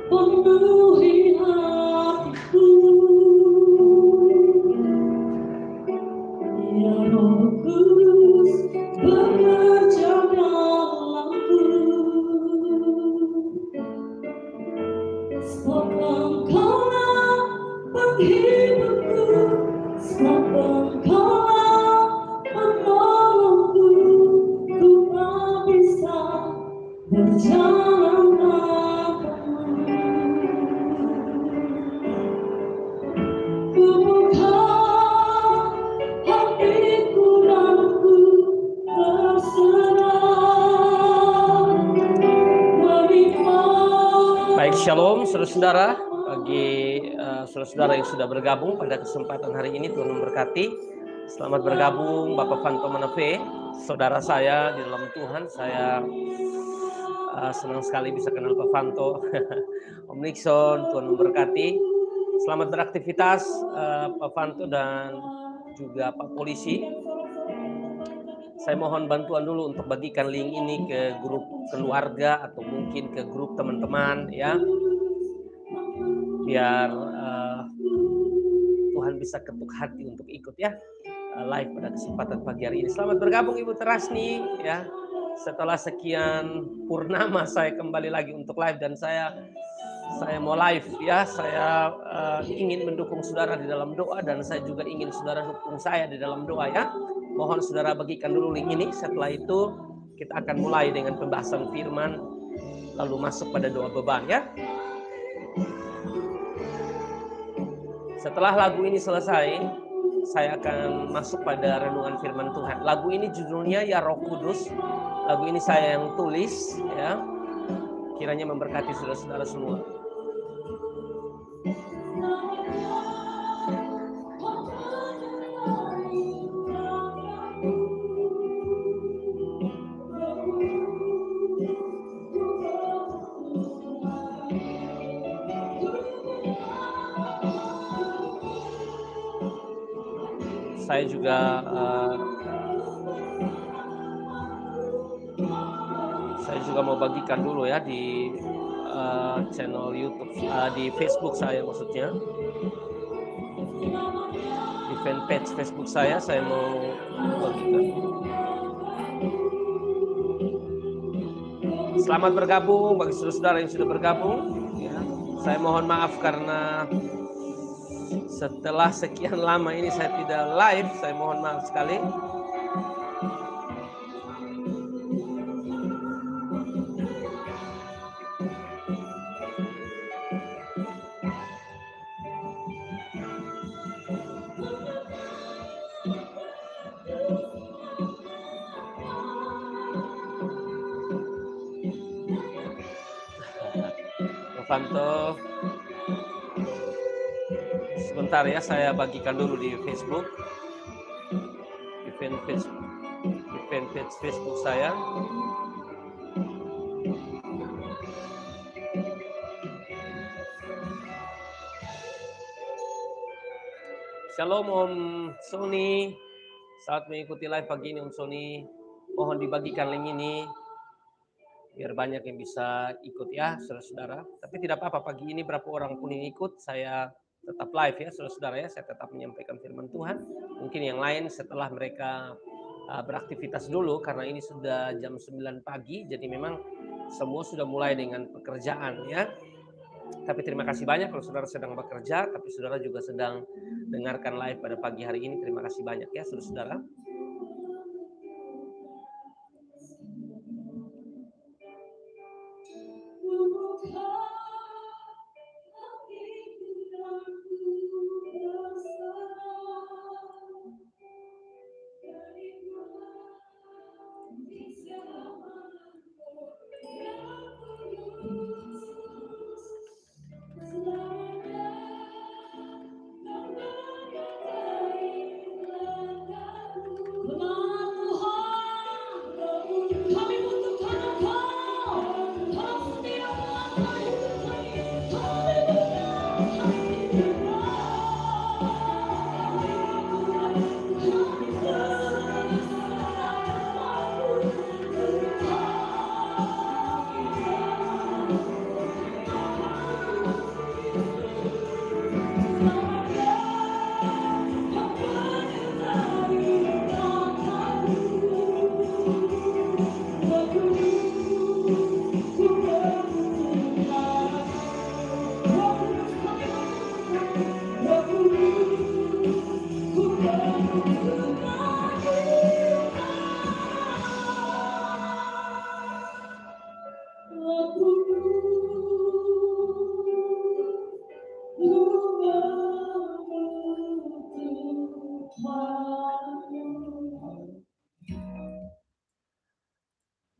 penuhi hatiku. Ya Roh Kudus bekerja dalamku, sebab Engkaulah penghiburku, sebab Engkaulah penolongku. Ku tak bisa berjalan tanpamu. Ku buka hatiku dan ku berserah menikmati. Baik, shalom saudara-saudara. Bagi saudara-saudara yang sudah bergabung pada kesempatan hari ini, Tuhan memberkati. Selamat bergabung Bapak Fanto Manafe, saudara saya di dalam Tuhan. Saya senang sekali bisa kenal Pak Fanto. Om Nixon, Tuhan memberkati. Selamat beraktivitas Pak Fanto dan juga Pak Polisi. Saya mohon bantuan dulu untuk bagikan link ini ke grup keluarga atau mungkin ke grup teman-teman ya, biar Tuhan bisa ketuk hati untuk ikut ya live pada kesempatan pagi hari ini. Selamat bergabung Ibu Terasni ya. Setelah sekian purnama saya kembali lagi untuk live dan saya mau live ya. Saya ingin mendukung saudara di dalam doa dan saya juga ingin saudara dukung saya di dalam doa ya. Mohon saudara bagikan dulu link ini. Setelah itu kita akan mulai dengan pembahasan firman lalu masuk pada doa beban ya. Setelah lagu ini selesai, saya akan masuk pada renungan firman Tuhan. Lagu ini judulnya Ya Roh Kudus. Lagu ini saya yang tulis ya. Kiranya memberkati saudara-saudara semua. Saya juga mau bagikan dulu ya di channel YouTube, di Facebook saya maksudnya, di fanpage Facebook saya mau bagikan. Selamat bergabung bagi saudara-saudara yang sudah bergabung. Ya. Saya mohon maaf karena setelah sekian lama ini saya tidak live, saya mohon maaf sekali. Fanto, sebentar ya, saya bagikan dulu di Facebook, di fanpage Facebook saya. Shalom Om Sony, saat mengikuti live pagi ini Om Sony, mohon dibagikan link ini biar banyak yang bisa ikut ya saudara-saudara. Tapi tidak apa-apa, pagi ini berapa orang pun yang ikut, saya tetap live ya saudara-saudara ya. Saya tetap menyampaikan firman Tuhan. Mungkin yang lain setelah mereka beraktivitas dulu karena ini sudah jam 9 pagi. Jadi memang semua sudah mulai dengan pekerjaan ya. Tapi terima kasih banyak kalau saudara sedang bekerja, tapi saudara juga sedang dengarkan live pada pagi hari ini. Terima kasih banyak ya saudara-saudara.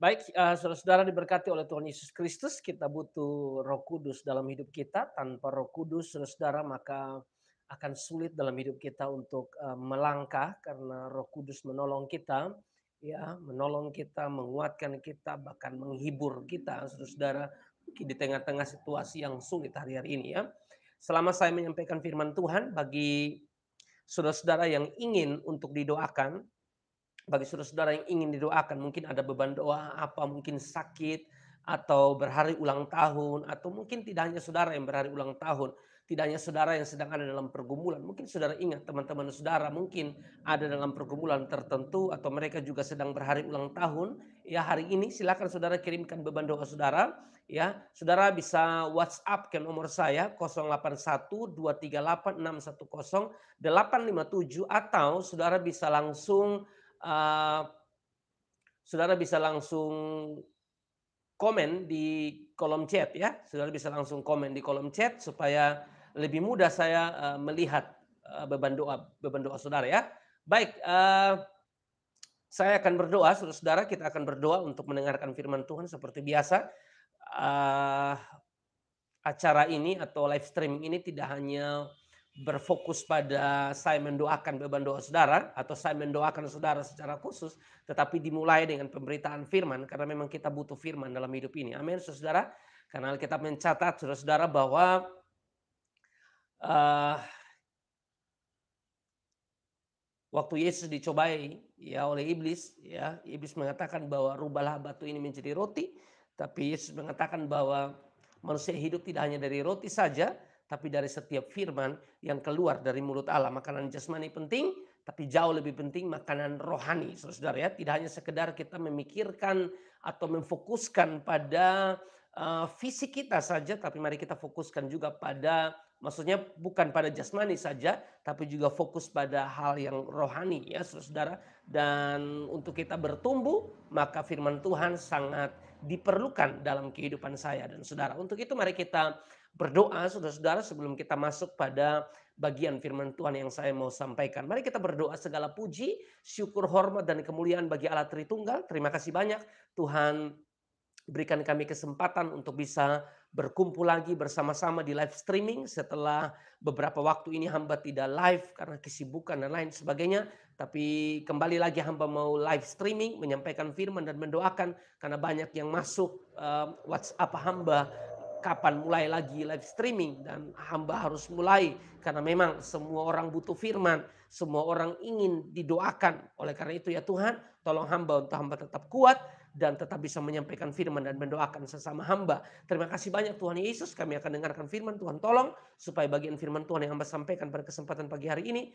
Baik, saudara-saudara diberkati oleh Tuhan Yesus Kristus, kita butuh Roh Kudus dalam hidup kita. Tanpa Roh Kudus, saudara-saudara, maka akan sulit dalam hidup kita untuk melangkah karena Roh Kudus menolong kita, ya, menolong kita, menguatkan kita, bahkan menghibur kita, saudara-saudara, mungkin di tengah-tengah situasi yang sulit hari-hari ini ya. Selama saya menyampaikan firman Tuhan bagi saudara-saudara yang ingin untuk didoakan, bagi saudara-saudara yang ingin didoakan, mungkin ada beban doa apa, mungkin sakit, atau berhari ulang tahun, atau mungkin tidak hanya saudara yang berhari ulang tahun, tidak hanya saudara yang sedang ada dalam pergumulan. Mungkin saudara ingat teman-teman saudara mungkin ada dalam pergumulan tertentu, atau mereka juga sedang berhari ulang tahun. Ya, hari ini silakan saudara kirimkan beban doa saudara. Ya, saudara bisa WhatsApp ke nomor saya 081 238 610 857, atau uh, saudara bisa langsung komen di kolom chat ya. Saudara bisa langsung komen di kolom chat supaya lebih mudah saya melihat beban doa saudara ya. Baik, saya akan berdoa, saudara-saudara, kita akan berdoa untuk mendengarkan firman Tuhan seperti biasa. Eh, Acara ini atau live streaming ini tidak hanya berfokus pada saya mendoakan beban doa saudara atau saya mendoakan saudara secara khusus, tetapi dimulai dengan pemberitaan firman karena memang kita butuh firman dalam hidup ini. Amin, saudara. Karena Alkitab mencatat, saudara-saudara, bahwa eh, waktu Yesus dicobai ya oleh iblis, ya iblis mengatakan bahwa rubahlah batu ini menjadi roti, tapi Yesus mengatakan bahwa manusia hidup tidak hanya dari roti saja, tapi dari setiap firman yang keluar dari mulut Allah. Makanan jasmani penting, tapi jauh lebih penting makanan rohani, saudara ya. Tidak hanya sekedar kita memikirkan atau memfokuskan pada fisik kita saja, tapi mari kita fokuskan juga pada, maksudnya bukan pada jasmani saja, tapi juga fokus pada hal yang rohani ya saudara. Dan untuk kita bertumbuh, maka firman Tuhan sangat diperlukan dalam kehidupan saya dan saudara. Untuk itu mari kita berdoa saudara-saudara sebelum kita masuk pada bagian firman Tuhan yang saya mau sampaikan. Mari kita berdoa. Segala puji, syukur, hormat, dan kemuliaan bagi Allah Tritunggal. Terima kasih banyak Tuhan, berikan kami kesempatan untuk bisa berkumpul lagi bersama-sama di live streaming setelah beberapa waktu ini hamba tidak live karena kesibukan dan lain sebagainya. Tapi kembali lagi hamba mau live streaming, menyampaikan firman dan mendoakan karena banyak yang masuk WhatsApp hamba, kapan mulai lagi live streaming, dan hamba harus mulai karena memang semua orang butuh firman, semua orang ingin didoakan. Oleh karena itu ya Tuhan, tolong hamba untuk hamba tetap kuat dan tetap bisa menyampaikan firman dan mendoakan sesama hamba. Terima kasih banyak Tuhan Yesus, kami akan dengarkan firman Tuhan. Tolong supaya bagian firman Tuhan yang hamba sampaikan pada kesempatan pagi hari ini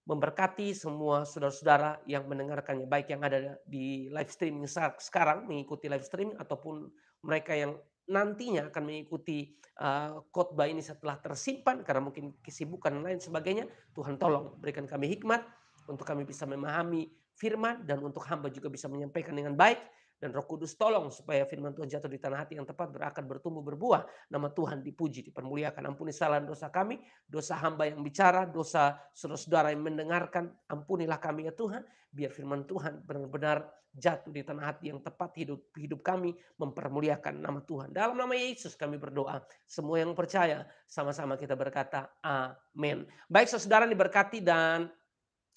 memberkati semua saudara-saudara yang mendengarkannya, baik yang ada di live streaming sekarang mengikuti live streaming, ataupun mereka yang nantinya akan mengikuti khotbah ini setelah tersimpan karena mungkin kesibukan dan lain sebagainya. Tuhan tolong berikan kami hikmat untuk kami bisa memahami firman dan untuk hamba juga bisa menyampaikan dengan baik. Dan Roh Kudus tolong supaya firman Tuhan jatuh di tanah hati yang tepat, berakar, bertumbuh, berbuah. Nama Tuhan dipuji, dipermuliakan. Ampuni salah dosa kami, dosa hamba yang bicara, dosa saudara-saudara yang mendengarkan. Ampunilah kami ya Tuhan, biar firman Tuhan benar-benar jatuh di tanah hati yang tepat, hidup kami mempermuliakan nama Tuhan. Dalam nama Yesus kami berdoa. Semua yang percaya sama-sama kita berkata amin. Baik saudara diberkati dan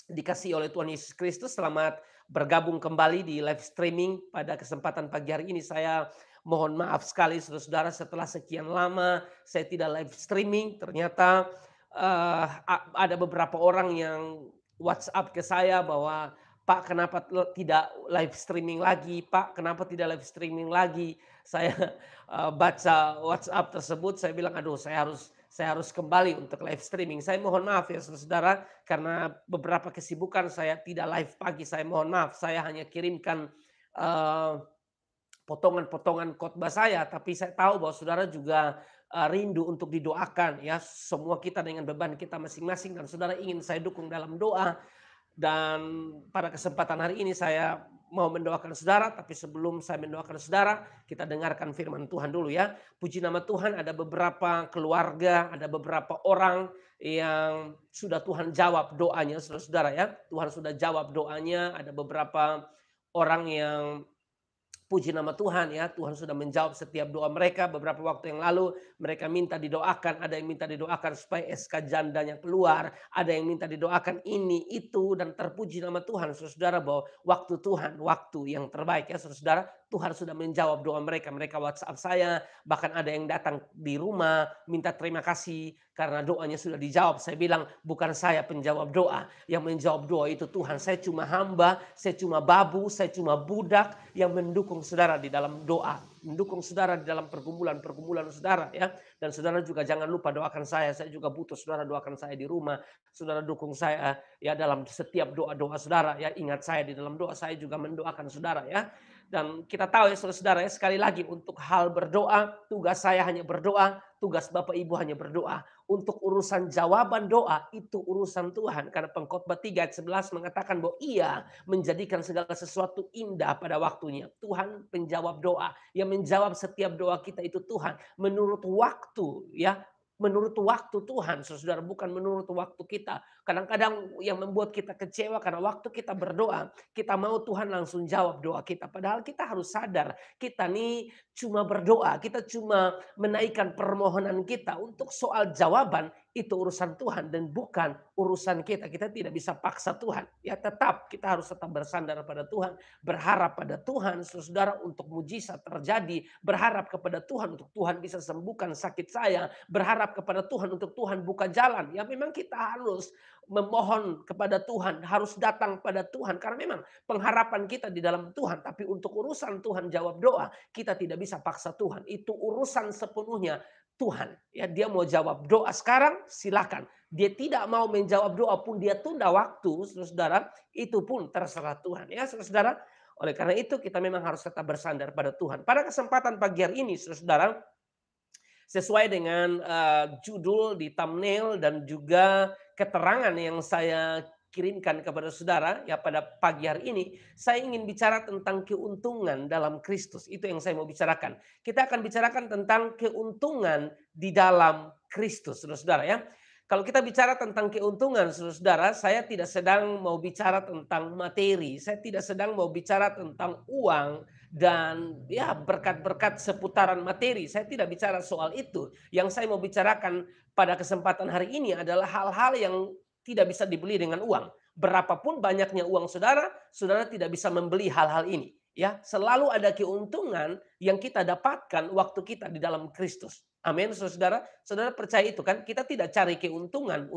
dikasihi oleh Tuhan Yesus Kristus, selamat bergabung kembali di live streaming pada kesempatan pagi hari ini. Saya mohon maaf sekali saudara-saudara, setelah sekian lama saya tidak live streaming. Ternyata ada beberapa orang yang WhatsApp ke saya bahwa Pak, kenapa tidak live streaming lagi? Pak, kenapa tidak live streaming lagi? Saya baca WhatsApp tersebut, saya bilang aduh, saya harus kembali untuk live streaming. Saya mohon maaf ya saudara, karena beberapa kesibukan saya tidak live pagi. Saya mohon maaf, saya hanya kirimkan potongan-potongan khotbah saya. Tapi saya tahu bahwa saudara juga rindu untuk didoakan ya. Semua kita dengan beban kita masing-masing dan saudara ingin saya dukung dalam doa. Dan pada kesempatan hari ini saya mau mendoakan saudara, tapi sebelum saya mendoakan saudara, kita dengarkan firman Tuhan dulu ya. Puji nama Tuhan, ada beberapa keluarga, ada beberapa orang yang sudah Tuhan jawab doanya, saudara-saudara ya. Tuhan sudah jawab doanya, ada beberapa orang yang Puji nama Tuhan ya, Tuhan sudah menjawab setiap doa mereka. Beberapa waktu yang lalu mereka minta didoakan, ada yang minta didoakan supaya SK jandanya keluar, ada yang minta didoakan ini, itu, dan terpuji nama Tuhan saudara bahwa waktu Tuhan, waktu yang terbaik ya saudara. Tuhan sudah menjawab doa mereka. Mereka WhatsApp saya, bahkan ada yang datang di rumah minta terima kasih karena doanya sudah dijawab. Saya bilang bukan saya penjawab doa, yang menjawab doa itu Tuhan. Saya cuma hamba, saya cuma babu, saya cuma budak yang mendukung saudara di dalam doa, mendukung saudara di dalam pergumulan-pergumulan saudara ya. Dan saudara juga jangan lupa doakan saya juga butuh saudara doakan saya di rumah. Saudara dukung saya ya dalam setiap doa-doa saudara ya. Ingat saya di dalam doa, saya juga mendoakan saudara ya. Dan kita tahu ya saudara ya, sekali lagi untuk hal berdoa, tugas saya hanya berdoa, tugas Bapak Ibu hanya berdoa. Untuk urusan jawaban doa itu urusan Tuhan. Karena Pengkhotbah 3 ayat 11 mengatakan bahwa Ia menjadikan segala sesuatu indah pada waktunya. Tuhan penjawab doa. Yang menjawab setiap doa kita itu Tuhan. Menurut waktu ya. Menurut waktu Tuhan, saudara, bukan menurut waktu kita. Kadang-kadang yang membuat kita kecewa karena waktu kita berdoa, kita mau Tuhan langsung jawab doa kita. Padahal kita harus sadar, kita nih cuma berdoa, kita cuma menaikkan permohonan kita. Untuk soal jawaban, itu urusan Tuhan dan bukan urusan kita. Kita tidak bisa paksa Tuhan. Ya tetap, kita harus tetap bersandar pada Tuhan. Berharap pada Tuhan, saudara, untuk mujizat terjadi. Berharap kepada Tuhan untuk Tuhan bisa sembuhkan sakit saya. Berharap kepada Tuhan untuk Tuhan buka jalan. Ya memang kita harus memohon kepada Tuhan, harus datang pada Tuhan. Karena memang pengharapan kita di dalam Tuhan. Tapi untuk urusan Tuhan jawab doa, kita tidak bisa paksa Tuhan. Itu urusan sepenuhnya Tuhan. Ya, dia mau jawab doa sekarang, silakan. Dia tidak mau menjawab doa pun dia tunda waktu, saudara, itu pun terserah Tuhan. Ya, saudara. Oleh karena itu kita memang harus tetap bersandar pada Tuhan. Pada kesempatan pagi hari ini, saudara, sesuai dengan judul di thumbnail dan juga keterangan yang saya kirimkan kepada saudara ya pada pagi hari ini, saya ingin bicara tentang keuntungan dalam Kristus. Itu yang saya mau bicarakan. Kita akan bicarakan tentang keuntungan di dalam Kristus, saudara-saudara ya. Kalau kita bicara tentang keuntungan, saudara, saya tidak sedang mau bicara tentang materi. Saya tidak sedang mau bicara tentang uang dan ya berkat-berkat seputaran materi. Saya tidak bicara soal itu. Yang saya mau bicarakan pada kesempatan hari ini adalah hal-hal yang tidak bisa dibeli dengan uang. Berapapun banyaknya uang saudara, saudara tidak bisa membeli hal-hal ini. Ya, selalu ada keuntungan yang kita dapatkan waktu kita di dalam Kristus. Amin, saudara. Saudara percaya itu kan? Kita tidak cari keuntungan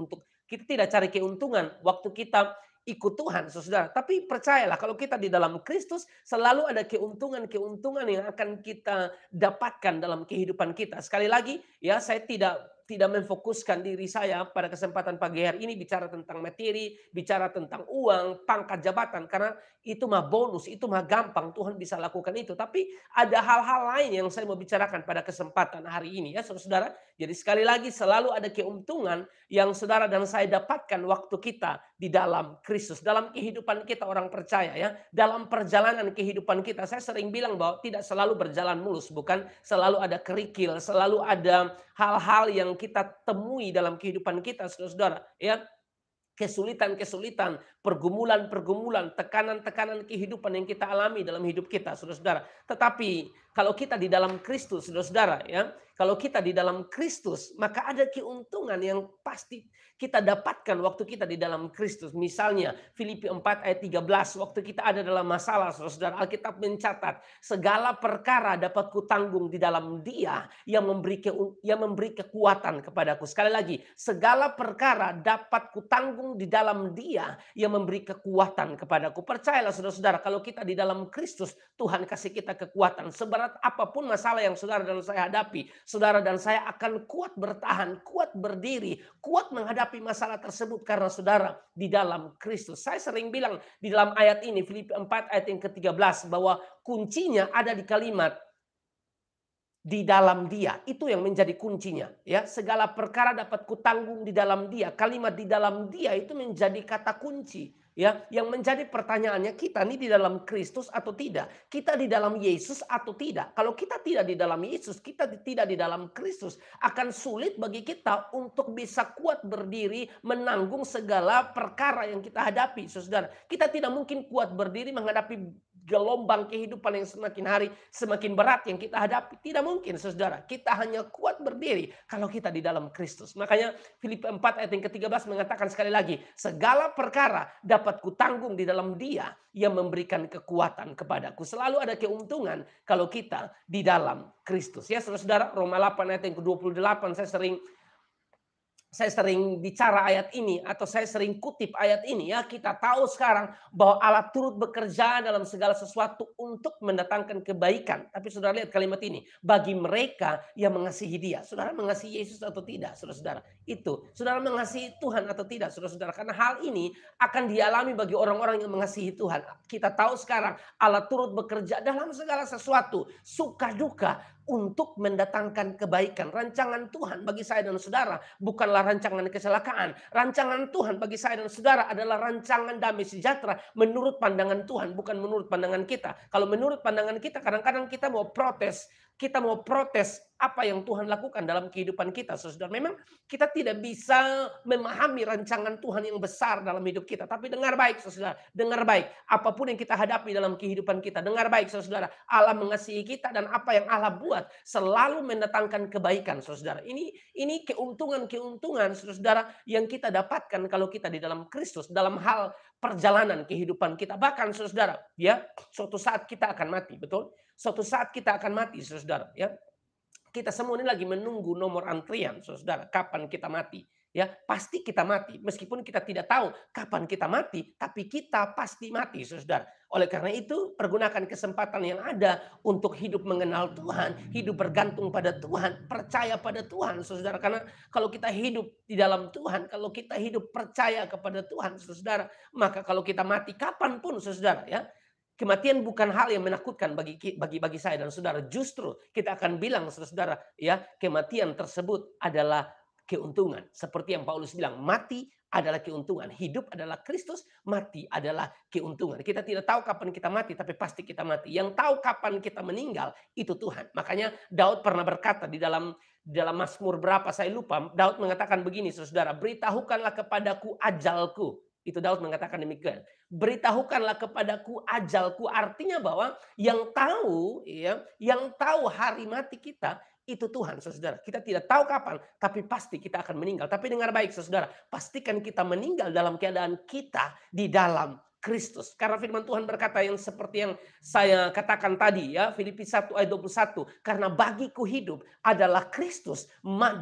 waktu kita ikut Tuhan, saudara. Tapi percayalah kalau kita di dalam Kristus selalu ada keuntungan-keuntungan yang akan kita dapatkan dalam kehidupan kita. Sekali lagi, ya saya tidak memfokuskan diri saya pada kesempatan pagi hari ini bicara tentang materi, bicara tentang uang, pangkat jabatan. Karena itu mah bonus, itu mah gampang. Tuhan bisa lakukan itu. Tapi ada hal-hal lain yang saya mau bicarakan pada kesempatan hari ini ya saudara. Jadi sekali lagi selalu ada keuntungan yang saudara dan saya dapatkan waktu kita di dalam Kristus. Dalam kehidupan kita orang percaya ya. Dalam perjalanan kehidupan kita. Saya sering bilang bahwa tidak selalu berjalan mulus. Bukan selalu ada kerikil, selalu ada hal-hal yang kita temui dalam kehidupan kita, saudara-saudara, ya. Kesulitan-kesulitan, pergumulan-pergumulan, tekanan-tekanan kehidupan yang kita alami dalam hidup kita, saudara-saudara. Tetapi kalau kita di dalam Kristus, saudara-saudara, ya, kalau kita di dalam Kristus, maka ada keuntungan yang pasti kita dapatkan waktu kita di dalam Kristus. Misalnya Filipi 4 ayat 13, waktu kita ada dalam masalah, saudara-saudara, Alkitab mencatat, segala perkara dapat kutanggung di dalam Dia yang memberi kekuatan kepadaku. Sekali lagi, segala perkara dapat kutanggung di dalam Dia yang memberi kekuatan kepadaku. Percayalah saudara-saudara, kalau kita di dalam Kristus, Tuhan kasih kita kekuatan. Seberat apapun masalah yang saudara dan saya hadapi, saudara dan saya akan kuat bertahan, kuat berdiri, kuat menghadapi masalah tersebut karena saudara di dalam Kristus. Saya sering bilang di dalam ayat ini, Filipi 4 ayat yang ke-13, bahwa kuncinya ada di kalimat di dalam Dia. Itu yang menjadi kuncinya, ya. Segala perkara dapat kutanggung di dalam Dia. Kalimat di dalam Dia itu menjadi kata kunci, ya. Yang menjadi pertanyaannya, kita ini di dalam Kristus atau tidak? Kita di dalam Yesus atau tidak? Kalau kita tidak di dalam Yesus, kita tidak di dalam Kristus, akan sulit bagi kita untuk bisa kuat berdiri menanggung segala perkara yang kita hadapi, saudara. Kita tidak mungkin kuat berdiri menghadapi gelombang kehidupan yang semakin hari semakin berat yang kita hadapi. Tidak mungkin saudara, kita hanya kuat berdiri kalau kita di dalam Kristus. Makanya Filipi 4 ayat yang ke-13 mengatakan sekali lagi, segala perkara dapat kutanggung di dalam Dia yang memberikan kekuatan kepadaku. Selalu ada keuntungan kalau kita di dalam Kristus. Ya saudara, Roma 8 ayat yang ke-28 saya sering bicara ayat ini atau saya sering kutip ayat ini ya. Kita tahu sekarang bahwa Allah turut bekerja dalam segala sesuatu untuk mendatangkan kebaikan. Tapi saudara lihat kalimat ini. Bagi mereka yang mengasihi Dia. Saudara mengasihi Yesus atau tidak saudara-saudara? Itu. Saudara mengasihi Tuhan atau tidak saudara-saudara? Karena hal ini akan dialami bagi orang-orang yang mengasihi Tuhan. Kita tahu sekarang Allah turut bekerja dalam segala sesuatu. Suka duka untuk mendatangkan kebaikan. Rancangan Tuhan bagi saya dan saudara bukanlah rancangan kecelakaan. Rancangan Tuhan bagi saya dan saudara adalah rancangan damai sejahtera menurut pandangan Tuhan, bukan menurut pandangan kita. Kalau menurut pandangan kita, kadang-kadang kita mau protes. Kita mau protes apa yang Tuhan lakukan dalam kehidupan kita. Saudara, memang kita tidak bisa memahami rancangan Tuhan yang besar dalam hidup kita. Tapi dengar baik, saudara. Dengar baik. Apapun yang kita hadapi dalam kehidupan kita. Dengar baik, saudara. Allah mengasihi kita dan apa yang Allah buat selalu mendatangkan kebaikan, saudara. Ini keuntungan-keuntungan, saudara, yang kita dapatkan kalau kita di dalam Kristus. Dalam hal perjalanan kehidupan kita. Bahkan, saudara, ya, suatu saat kita akan mati, betul? Suatu saat kita akan mati, saudara. Ya, kita semua ini lagi menunggu nomor antrian, saudara. Kapan kita mati? Ya, pasti kita mati. Meskipun kita tidak tahu kapan kita mati, tapi kita pasti mati, saudara. Oleh karena itu, pergunakan kesempatan yang ada untuk hidup mengenal Tuhan, hidup bergantung pada Tuhan, percaya pada Tuhan, saudara. Karena kalau kita hidup di dalam Tuhan, kalau kita hidup percaya kepada Tuhan, saudara, maka kalau kita mati kapanpun, saudara, ya. Kematian bukan hal yang menakutkan bagi saya dan saudara. Justru kita akan bilang saudara, ya, kematian tersebut adalah keuntungan. Seperti yang Paulus bilang, mati adalah keuntungan. Hidup adalah Kristus, mati adalah keuntungan. Kita tidak tahu kapan kita mati, tapi pasti kita mati. Yang tahu kapan kita meninggal, itu Tuhan. Makanya Daud pernah berkata di dalam Mazmur berapa, saya lupa. Daud mengatakan begini, saudara, beritahukanlah kepadaku ajalku. Itu Daud mengatakan demikian. Beritahukanlah kepadaku ajalku. Artinya bahwa yang tahu, ya, yang tahu hari mati kita itu Tuhan, saudara. Kita tidak tahu kapan, tapi pasti kita akan meninggal. Tapi dengar baik, saudara, pastikan kita meninggal dalam keadaan kita di dalam Kristus. Karena firman Tuhan berkata yang seperti yang saya katakan tadi, ya, Filipi 1 ayat 21. Karena bagiku hidup adalah Kristus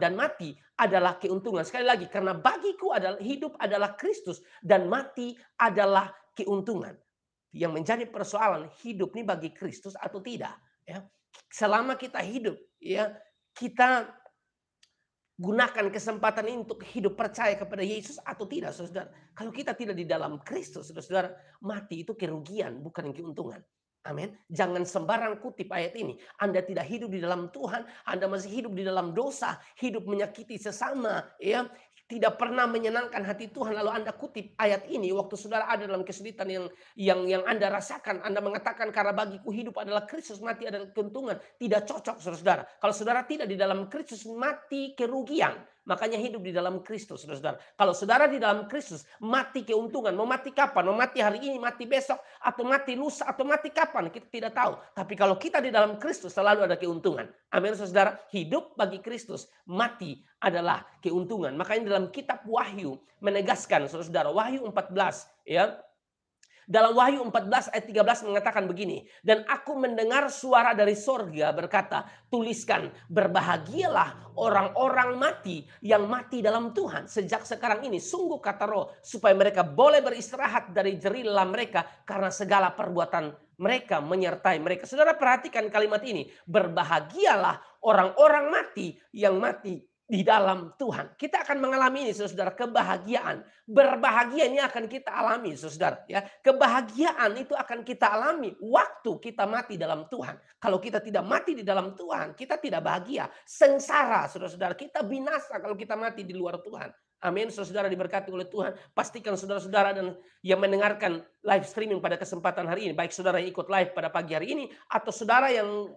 dan mati adalah keuntungan. Sekali lagi, karena bagiku adalah hidup adalah Kristus dan mati adalah keuntungan. Yang menjadi persoalan, hidup ini bagi Kristus atau tidak, ya. Selama kita hidup, ya, kita gunakan kesempatan ini untuk hidup percaya kepada Yesus atau tidak, saudara. Kalau kita tidak di dalam Kristus, saudara, mati itu kerugian, bukan keuntungan. Amin. Jangan sembarang kutip ayat ini. Anda tidak hidup di dalam Tuhan, Anda masih hidup di dalam dosa, hidup menyakiti sesama, ya, tidak pernah menyenangkan hati Tuhan. Lalu Anda kutip ayat ini waktu saudara ada dalam kesulitan yang Anda rasakan. Anda mengatakan karena bagiku hidup adalah Kristus, mati adalah keuntungan. Tidak cocok, saudara. Kalau saudara tidak di dalam Kristus, mati kerugian. Makanya hidup di dalam Kristus, saudara. Kalau saudara di dalam Kristus, mati keuntungan. Mau mati kapan? Mau mati hari ini, mati besok, atau mati lusa, atau mati kapan? Kita tidak tahu. Tapi kalau kita di dalam Kristus, selalu ada keuntungan. Amin, saudara. Hidup bagi Kristus, mati adalah keuntungan. Makanya dalam kitab Wahyu menegaskan, saudara, Wahyu 14, ya. Dalam Wahyu 14 ayat 13 mengatakan begini. Dan aku mendengar suara dari sorga berkata, tuliskan, berbahagialah orang-orang mati yang mati dalam Tuhan. Sejak sekarang ini, sungguh kata Roh, supaya mereka boleh beristirahat dari jerih mereka karena segala perbuatan mereka menyertai mereka. Saudara perhatikan kalimat ini. Berbahagialah orang-orang mati yang mati di dalam Tuhan. Kita akan mengalami ini, saudara, kebahagiaan. Berbahagia ini akan kita alami, saudara. Ya, kebahagiaan itu akan kita alami waktu kita mati dalam Tuhan. Kalau kita tidak mati di dalam Tuhan, kita tidak bahagia. Sengsara, saudara-saudara. Kita binasa kalau kita mati di luar Tuhan. Amin, saudara diberkati oleh Tuhan. Pastikan saudara-saudara dan yang mendengarkan live streaming pada kesempatan hari ini, baik saudara yang ikut live pada pagi hari ini atau saudara yang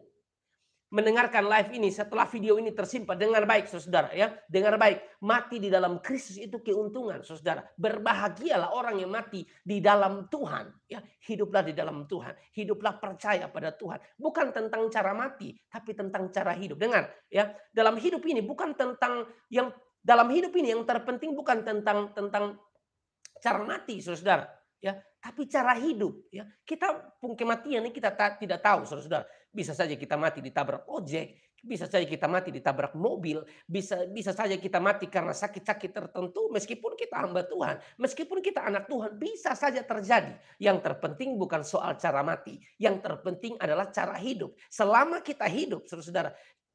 mendengarkan live ini, setelah video ini tersimpan, dengar baik saudara ya, dengar baik. Mati di dalam Kristus itu keuntungan saudara. Berbahagialah orang yang mati di dalam Tuhan ya. Hiduplah di dalam Tuhan, hiduplah percaya pada Tuhan. Bukan tentang cara mati, tapi tentang cara hidup. Dengar ya, dalam hidup ini bukan tentang yang dalam hidup ini yang terpenting bukan tentang cara mati saudara ya, tapi cara hidup ya. Kita pun kematian ini kita tidak tahu saudara. Bisa saja kita mati ditabrak ojek, bisa saja kita mati ditabrak mobil, bisa saja kita mati karena sakit-sakit tertentu meskipun kita hamba Tuhan, meskipun kita anak Tuhan, bisa saja terjadi. Yang terpenting bukan soal cara mati, yang terpenting adalah cara hidup. Selama kita hidup saudara,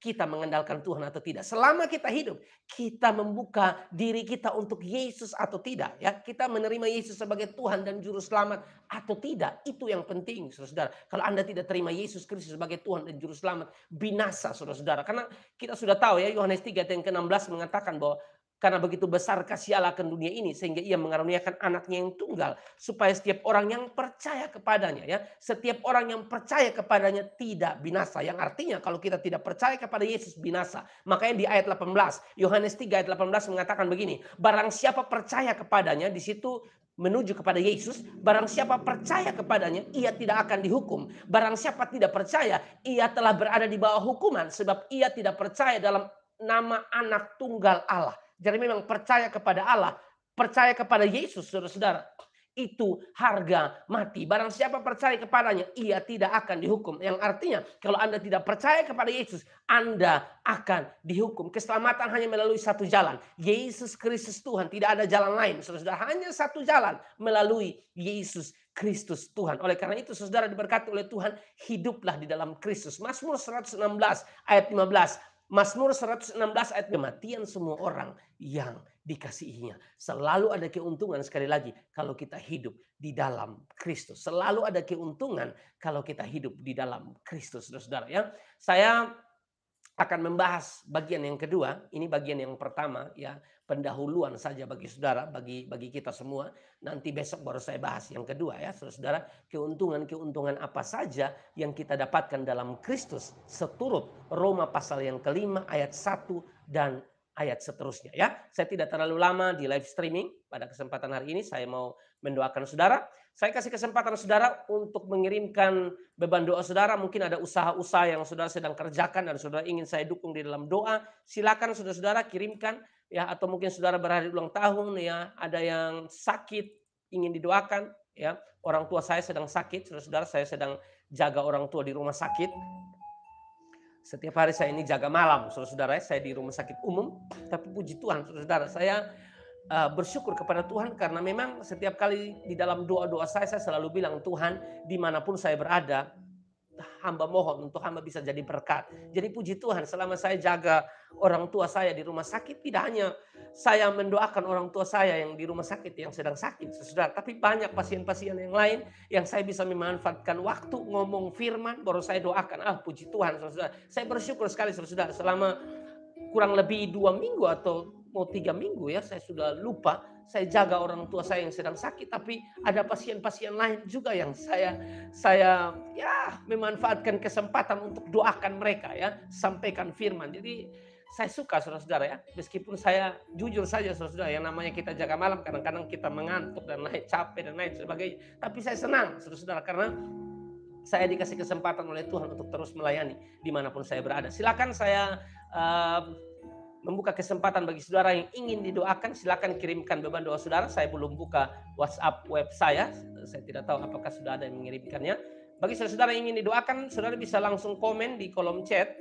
kita mengandalkan Tuhan atau tidak. Selama kita hidup, kita membuka diri kita untuk Yesus atau tidak. Ya, kita menerima Yesus sebagai Tuhan dan Juru Selamat atau tidak. Itu yang penting, saudara. Kalau Anda tidak terima Yesus Kristus sebagai Tuhan dan Juru Selamat, binasa, saudara. Karena kita sudah tahu ya, Yohanes 3 ayat yang ke-16 mengatakan bahwa karena begitu besar kasih Allah akan dunia ini sehingga ia mengaruniakan anaknya yang tunggal supaya setiap orang yang percaya kepadanya ya, setiap orang yang percaya kepadanya tidak binasa. Yang artinya kalau kita tidak percaya kepada Yesus binasa. Makanya di ayat 18, Yohanes 3 ayat 18 mengatakan begini, barang siapa percaya kepadanya, di situ menuju kepada Yesus, barang siapa percaya kepadanya ia tidak akan dihukum. Barang siapa tidak percaya ia telah berada di bawah hukuman sebab ia tidak percaya dalam nama anak tunggal Allah. Jadi memang percaya kepada Allah, percaya kepada Yesus, saudara-saudara, itu harga mati. Barang siapa percaya kepadanya, ia tidak akan dihukum. Yang artinya, kalau Anda tidak percaya kepada Yesus, Anda akan dihukum. Keselamatan hanya melalui satu jalan, Yesus Kristus Tuhan. Tidak ada jalan lain, saudara. Hanya satu jalan, melalui Yesus Kristus Tuhan. Oleh karena itu, saudara diberkati oleh Tuhan, hiduplah di dalam Kristus. Mazmur 116 ayat 15. Mazmur 116 ayat kematian semua orang yang dikasihinya. Selalu ada keuntungan sekali lagi kalau kita hidup di dalam Kristus. Selalu ada keuntungan kalau kita hidup di dalam Kristus, saudara ya. Saya akan membahas bagian yang kedua. Ini bagian yang pertama ya, pendahuluan saja bagi saudara, bagi kita semua. Nanti besok baru saya bahas yang kedua ya, saudara. Keuntungan apa saja yang kita dapatkan dalam Kristus seturut Roma pasal yang kelima ayat 1 dan ayat seterusnya ya. Saya tidak terlalu lama di live streaming pada kesempatan hari ini. Saya mau mendoakan saudara. Saya kasih kesempatan saudara untuk mengirimkan beban doa saudara. Mungkin ada usaha-usaha yang saudara sedang kerjakan dan saudara ingin saya dukung di dalam doa. Silakan saudara-saudara kirimkan ya, atau mungkin saudara berhari ulang tahun ya, ada yang sakit ingin didoakan ya. Orang tua saya sedang sakit, saudara-saudara, saya sedang jaga orang tua di rumah sakit. Setiap hari saya ini jaga malam, saudara-saudara, saya di rumah sakit umum. Tapi puji Tuhan, saudara-saudara, saya bersyukur kepada Tuhan karena memang setiap kali di dalam doa-doa saya selalu bilang, Tuhan, dimanapun saya berada, hamba mohon untuk hamba bisa jadi berkat. Jadi puji Tuhan, selama saya jaga orang tua saya di rumah sakit, tidak hanya saya mendoakan orang tua saya yang di rumah sakit yang sedang sakit, saudara, tapi banyak pasien-pasien yang lain yang saya bisa memanfaatkan waktu ngomong firman, baru saya doakan. Puji Tuhan, saudara. Saya bersyukur sekali, saudara, selama kurang lebih 2 minggu atau mau 3 minggu ya, saya sudah lupa. Saya jaga orang tua saya yang sedang sakit, tapi ada pasien-pasien lain juga yang saya ya memanfaatkan kesempatan untuk doakan mereka ya, sampaikan firman. Jadi saya suka saudara-saudara ya, meskipun saya jujur saja saudara, yang namanya kita jaga malam kadang-kadang kita mengantuk dan naik capek dan lain sebagainya. Tapi saya senang saudara-saudara karena saya dikasih kesempatan oleh Tuhan untuk terus melayani dimanapun saya berada. Silakan saya membuka kesempatan bagi saudara yang ingin didoakan, silakan kirimkan beban doa saudara. Saya belum buka WhatsApp web saya tidak tahu apakah sudah ada yang mengirimkannya. Bagi saudara yang ingin didoakan, saudara bisa langsung komen di kolom chat.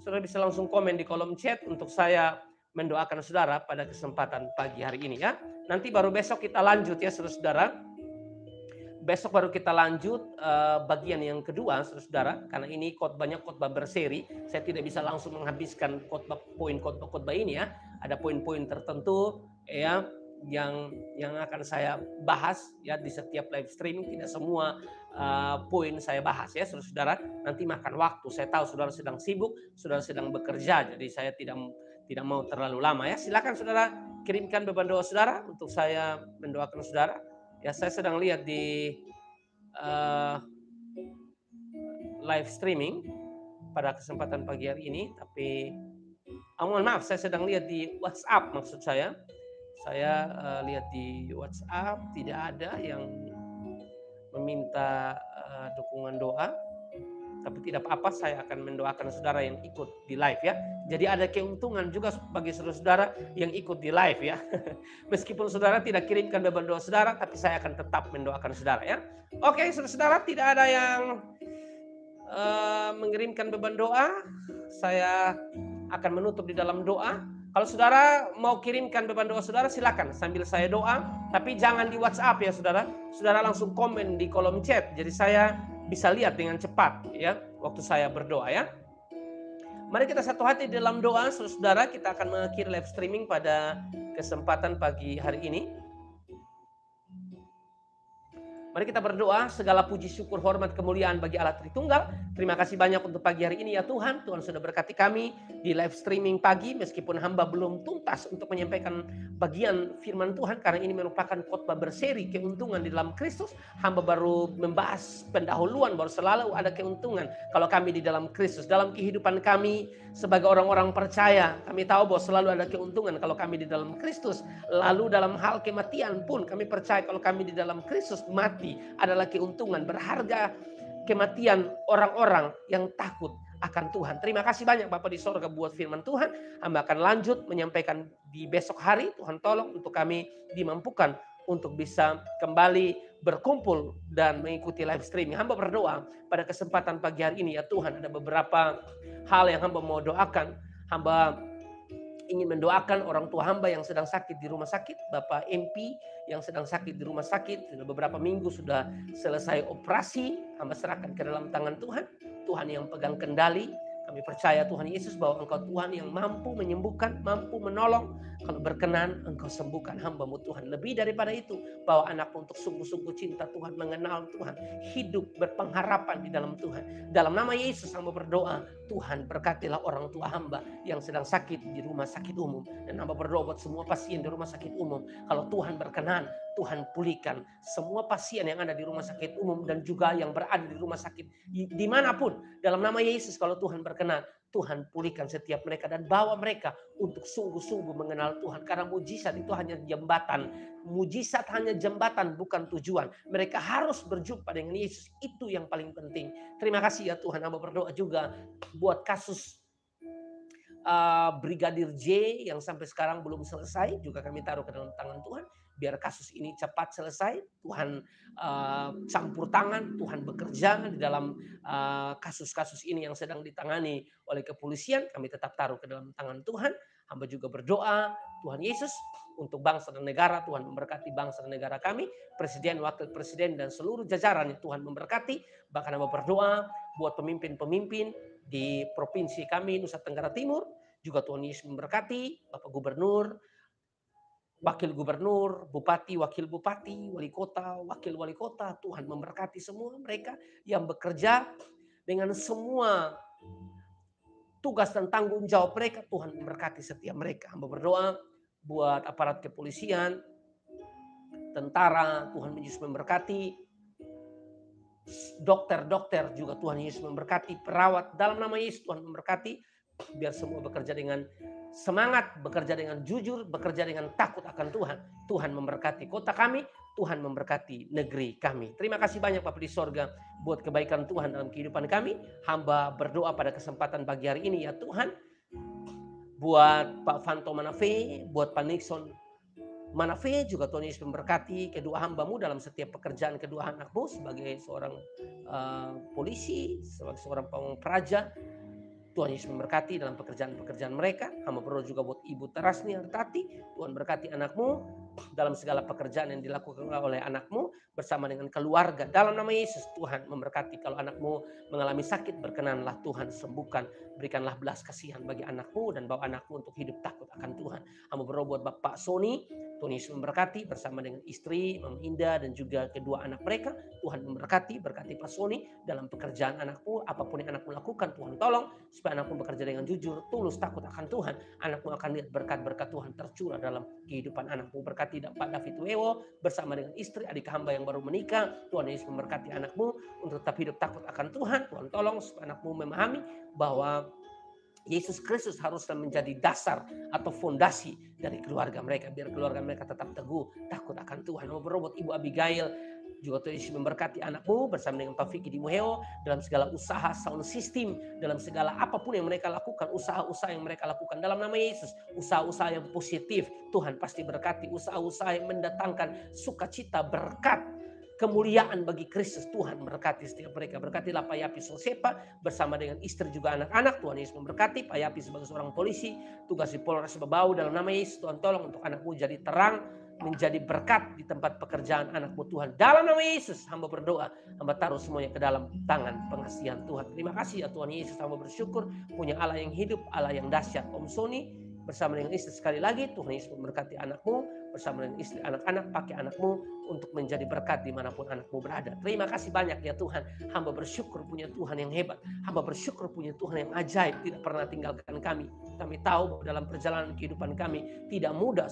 Saudara bisa langsung komen di kolom chat untuk saya mendoakan saudara pada kesempatan pagi hari ini ya. Nanti baru besok kita lanjut ya saudara-saudara. Besok baru kita lanjut bagian yang kedua, saudara, karena ini khotbahnya khotbah berseri. Saya tidak bisa langsung menghabiskan poin khotbah ini ya. Ada poin-poin tertentu ya yang akan saya bahas ya di setiap live streaming. Tidak semua poin saya bahas ya, saudara. Nanti makan waktu. Saya tahu saudara sedang sibuk, saudara sedang bekerja, jadi saya tidak mau terlalu lama ya. Silakan saudara kirimkan beban doa saudara untuk saya mendoakan saudara. Ya, saya sedang lihat di live streaming. pada kesempatan pagi hari ini, tapi mohon maaf saya sedang lihat di WhatsApp maksud saya. Saya lihat di WhatsApp tidak ada yang meminta dukungan doa. Tapi tidak apa-apa, saya akan mendoakan saudara yang ikut di live ya. Jadi ada keuntungan juga bagi saudara-saudara yang ikut di live ya. Meskipun saudara tidak kirimkan beban doa saudara, tapi saya akan tetap mendoakan saudara ya. Oke, saudara-saudara, tidak ada yang mengirimkan beban doa. Saya akan menutup di dalam doa. Kalau saudara mau kirimkan beban doa saudara, silakan sambil saya doa. Tapi jangan di WhatsApp ya saudara. Saudara langsung komen di kolom chat. Jadi saya bisa lihat dengan cepat ya waktu saya berdoa ya. Mari kita satu hati dalam doa, saudara. Kita akan mengakhiri live streaming pada kesempatan pagi hari ini. Mari kita berdoa, segala puji syukur hormat kemuliaan bagi Allah Tritunggal. Terima kasih banyak untuk pagi hari ini ya Tuhan. Tuhan sudah berkati kami di live streaming pagi meskipun hamba belum tuntas untuk menyampaikan bagian firman Tuhan karena ini merupakan khotbah berseri keuntungan di dalam Kristus. Hamba baru membahas pendahuluan bahwa selalu ada keuntungan kalau kami di dalam Kristus. Dalam kehidupan kami sebagai orang-orang percaya, kami tahu bahwa selalu ada keuntungan kalau kami di dalam Kristus. Lalu dalam hal kematian pun kami percaya kalau kami di dalam Kristus mati adalah keuntungan berharga. Kematian orang-orang yang takut akan Tuhan. Terima kasih banyak Bapak di sorga buat firman Tuhan. Hamba akan lanjut menyampaikan di besok hari. Tuhan tolong untuk kami dimampukan untuk bisa kembali berkumpul dan mengikuti live streaming. Hamba berdoa pada kesempatan pagi hari ini ya Tuhan, ada beberapa hal yang hamba mau doakan. Hamba ingin mendoakan orang tua hamba yang sedang sakit di rumah sakit, Bapak MP yang sedang sakit di rumah sakit, sudah beberapa minggu sudah selesai operasi, hamba serahkan ke dalam tangan Tuhan. Tuhan yang pegang kendali. Kami percaya Tuhan Yesus bahwa Engkau Tuhan yang mampu menyembuhkan, mampu menolong. Kalau berkenan Engkau sembuhkan hamba-Mu Tuhan. Lebih daripada itu, bawa anakmu untuk sungguh-sungguh cinta Tuhan, mengenal Tuhan, hidup berpengharapan di dalam Tuhan. Dalam nama Yesus hamba berdoa, Tuhan berkatilah orang tua hamba yang sedang sakit di rumah sakit umum. Dan hamba berdoa buat semua pasien di rumah sakit umum. Kalau Tuhan berkenan, Tuhan pulihkan semua pasien yang ada di rumah sakit umum dan juga yang berada di rumah sakit dimanapun. Dalam nama Yesus kalau Tuhan berkenan, Tuhan pulihkan setiap mereka dan bawa mereka untuk sungguh-sungguh mengenal Tuhan. Karena mujizat itu hanya jembatan. Mujizat hanya jembatan bukan tujuan. Mereka harus berjumpa dengan Yesus. Itu yang paling penting. Terima kasih ya Tuhan. Hamba berdoa juga buat kasus Brigadir J yang sampai sekarang belum selesai. Juga kami taruh ke dalam tangan Tuhan. Biar kasus ini cepat selesai. Tuhan campur tangan. Tuhan bekerja di dalam kasus-kasus ini yang sedang ditangani oleh kepolisian. Kami tetap taruh ke dalam tangan Tuhan. Hamba juga berdoa Tuhan Yesus untuk bangsa dan negara. Tuhan memberkati bangsa dan negara kami. Presiden, wakil presiden dan seluruh jajarannya Tuhan memberkati. Bahkan hamba berdoa buat pemimpin-pemimpin di provinsi kami Nusa Tenggara Timur. Juga Tuhan Yesus memberkati Bapak Gubernur, Wakil Gubernur, Bupati, Wakil Bupati, Wali Kota, Wakil Wali Kota. Tuhan memberkati semua mereka yang bekerja dengan semua tugas dan tanggung jawab mereka. Tuhan memberkati setiap mereka. Hamba berdoa buat aparat kepolisian, tentara, Tuhan Yesus memberkati. Dokter-dokter juga Tuhan Yesus memberkati. Perawat, dalam nama Yesus Tuhan memberkati. Biar semua bekerja dengan semangat, bekerja dengan jujur, bekerja dengan takut akan Tuhan. Tuhan memberkati kota kami, Tuhan memberkati negeri kami. Terima kasih banyak Bapak di sorga buat kebaikan Tuhan dalam kehidupan kami. Hamba berdoa pada kesempatan pagi hari ini ya Tuhan. Buat Pak Fanto Manafe, buat Pak Nixon Manafe, juga Tuhan Yesus memberkati kedua hamba-Mu dalam setiap pekerjaan kedua anak-Mu sebagai seorang polisi, sebagai seorang pamong praja. Tuhan Yesus memberkati dalam pekerjaan-pekerjaan mereka. Hamba berdoa juga buat Ibu Terasni Artati. Tuhan berkati anak-Mu dalam segala pekerjaan yang dilakukan oleh anak-Mu bersama dengan keluarga. Dalam nama Yesus Tuhan memberkati. Kalau anak-Mu mengalami sakit, berkenanlah Tuhan sembuhkan. Berikanlah belas kasihan bagi anak-Mu dan bawa anak-Mu untuk hidup takut akan Tuhan. Hamba berdoa buat Bapak Sony. Tuhan Yesus memberkati bersama dengan istri, Mama Indah, dan juga kedua anak mereka. Tuhan memberkati, berkati Pak Sony dalam pekerjaan anakmu. Apapun yang anakmu lakukan, Tuhan tolong. Supaya anakmu bekerja dengan jujur, tulus, takut akan Tuhan. Anakmu akan lihat berkat-berkat Tuhan tercurah dalam kehidupan anakmu. Berkati Pak David Wewo bersama dengan istri, adik hamba yang baru menikah. Tuhan Yesus memberkati anakmu untuk tetap hidup takut akan Tuhan. Tuhan tolong supaya anakmu memahami bahwa Yesus Kristus haruslah menjadi dasar atau fondasi dari keluarga mereka. Biar keluarga mereka tetap teguh, takut akan Tuhan. Berobot Ibu Abigail, juga Tuhan Yesus memberkati anakmu bersama dengan Pak Vicky di Muheo dalam segala usaha sound system, dalam segala apapun yang mereka lakukan, usaha-usaha yang mereka lakukan dalam nama Yesus, usaha-usaha yang positif Tuhan pasti berkati, usaha-usaha yang mendatangkan sukacita, berkat, kemuliaan bagi Kristus. Tuhan berkati setiap mereka. Berkatilah Pak Yapi Sosepa bersama dengan istri juga anak-anak. Tuhan Yesus memberkati Pak Yapi sebagai seorang polisi, tugas di Polres Babau dalam nama Yesus. Tuhan tolong untuk anakmu jadi terang, menjadi berkat di tempat pekerjaan anakmu Tuhan. Dalam nama Yesus hamba berdoa, hamba taruh semuanya ke dalam tangan pengasihan Tuhan. Terima kasih ya Tuhan Yesus, hamba bersyukur punya Allah yang hidup, Allah yang dahsyat. Om Sony bersama dengan istri sekali lagi, Tuhan Yesus memberkati anakmu bersama dengan istri, anak-anak, pakai anakmu untuk menjadi berkat dimanapun anakmu berada. Terima kasih banyak ya Tuhan, hamba bersyukur punya Tuhan yang hebat, hamba bersyukur punya Tuhan yang ajaib, tidak pernah tinggalkan kami. Kami tahu bahwa dalam perjalanan kehidupan kami tidak mudah,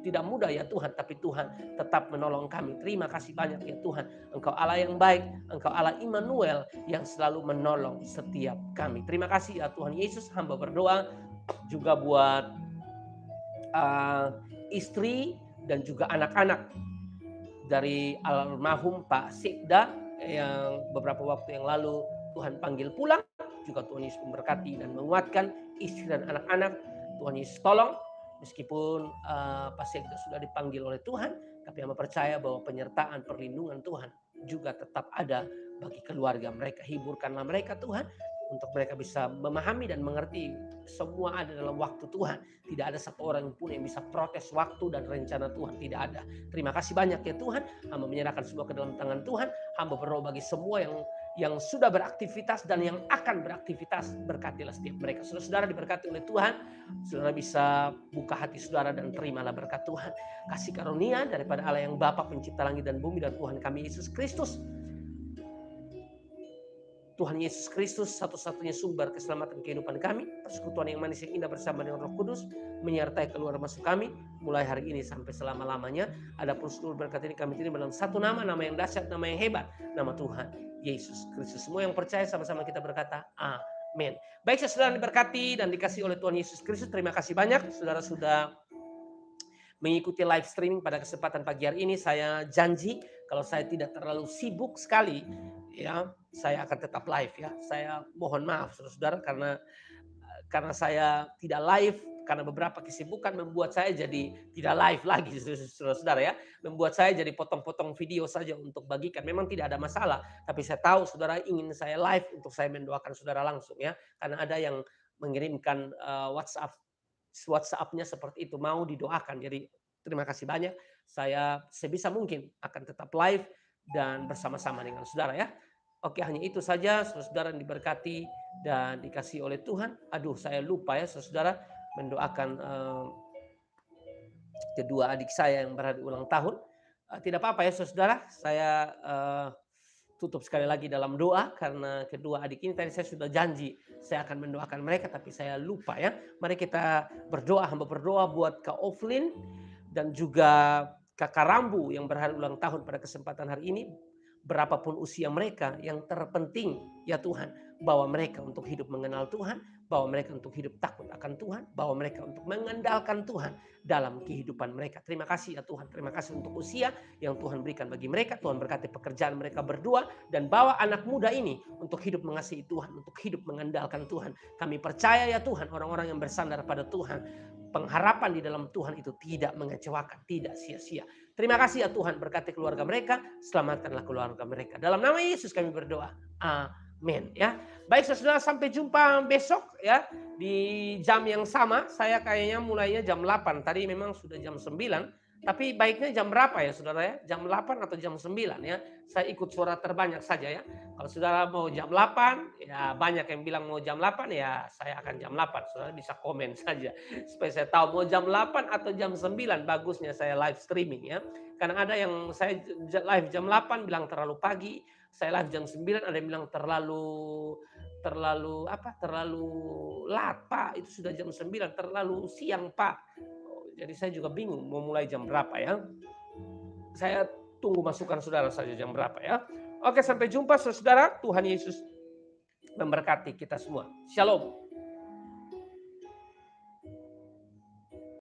tidak mudah ya Tuhan, tapi Tuhan tetap menolong kami. Terima kasih banyak ya Tuhan, Engkau Allah yang baik, Engkau Allah Immanuel yang selalu menolong setiap kami. Terima kasih ya Tuhan Yesus, hamba berdoa juga buat istri dan juga anak-anak dari almarhum Pak Sikda yang beberapa waktu yang lalu Tuhan panggil pulang. Juga Tuhan Yesus memberkati dan menguatkan istri dan anak-anak. Tuhan Yesus tolong, meskipun Pak Sikda sudah dipanggil oleh Tuhan, tapi hamba percaya bahwa penyertaan perlindungan Tuhan juga tetap ada bagi keluarga mereka. Hiburkanlah mereka Tuhan, untuk mereka bisa memahami dan mengerti semua ada dalam waktu Tuhan. Tidak ada satu orang pun yang bisa protes waktu dan rencana Tuhan. Tidak ada. Terima kasih banyak ya Tuhan. Hamba menyerahkan semua ke dalam tangan Tuhan. Hamba berdoa bagi semua yang sudah beraktivitas dan yang akan beraktivitas. Berkatilah setiap mereka. Saudara-saudara diberkati oleh Tuhan. Saudara bisa buka hati saudara dan terimalah berkat Tuhan. Kasih karunia daripada Allah yang Bapa pencipta langit dan bumi dan Tuhan kami Yesus Kristus. Tuhan Yesus Kristus satu-satunya sumber keselamatan kehidupan kami. Persekutuan yang manis yang indah bersama dengan Roh Kudus menyertai keluar masuk kami mulai hari ini sampai selama-lamanya. Adapun seluruh berkat ini kami terima dalam satu nama yang dahsyat, nama yang hebat, nama Tuhan Yesus Kristus. Semua yang percaya sama-sama kita berkata amin. Baik, saudara diberkati dan dikasih oleh Tuhan Yesus Kristus. Terima kasih banyak saudara sudah mengikuti live streaming pada kesempatan pagi hari ini. Saya janji kalau saya tidak terlalu sibuk sekali, ya saya akan tetap live ya. Saya mohon maaf saudara-saudara karena saya tidak live karena beberapa kesibukan membuat saya jadi tidak live lagi saudara-saudara ya. Membuat saya jadi potong-potong video saja untuk bagikan. Memang tidak ada masalah, tapi saya tahu saudara ingin saya live untuk saya mendoakan saudara langsung ya. Karena ada yang mengirimkan WhatsApp-nya seperti itu, mau didoakan. Jadi terima kasih banyak. Saya sebisa mungkin akan tetap live dan bersama-sama dengan saudara ya. Oke, hanya itu saja saudara yang diberkati dan dikasih oleh Tuhan. Aduh, saya lupa ya saudara mendoakan kedua adik saya yang berada ulang tahun. Tidak apa-apa ya saudara, saya tutup sekali lagi dalam doa karena kedua adik ini tadi saya sudah janji saya akan mendoakan mereka tapi saya lupa ya. Mari kita berdoa, hamba berdoa buat Kak Oflin dan juga Kakak Rambu yang berhari ulang tahun pada kesempatan hari ini. Berapapun usia mereka, yang terpenting ya Tuhan, bawa mereka untuk hidup mengenal Tuhan, bawa mereka untuk hidup takut akan Tuhan, bawa mereka untuk mengandalkan Tuhan dalam kehidupan mereka. Terima kasih ya Tuhan, terima kasih untuk usia yang Tuhan berikan bagi mereka. Tuhan berkati pekerjaan mereka berdua dan bawa anak muda ini untuk hidup mengasihi Tuhan, untuk hidup mengandalkan Tuhan. Kami percaya ya Tuhan, orang-orang yang bersandar pada Tuhan, pengharapan di dalam Tuhan itu tidak mengecewakan, tidak sia-sia. Terima kasih ya Tuhan, berkati keluarga mereka, selamatkanlah keluarga mereka. Dalam nama Yesus kami berdoa. Amin ya. Baik saudara, sampai jumpa besok ya di jam yang sama. Saya kayaknya mulainya jam 8. Tadi memang sudah jam 9, Tapi baiknya jam berapa ya saudara ya? Jam 8 atau jam 9 ya? Saya ikut suara terbanyak saja ya. Kalau saudara mau jam 8, ya banyak yang bilang mau jam 8 ya saya akan jam 8. Saudara bisa komen saja supaya saya tahu mau jam 8 atau jam 9 bagusnya saya live streaming ya. Karena ada yang saya live jam 8 bilang terlalu pagi, saya live jam 9 ada yang bilang terlalu terlalu apa? Terlalu lat, Pak. Itu sudah jam 9, terlalu siang, Pak. Jadi saya juga bingung mau mulai jam berapa ya. Saya tunggu masukan saudara saja jam berapa ya. Oke, sampai jumpa saudara. Tuhan Yesus memberkati kita semua. Shalom.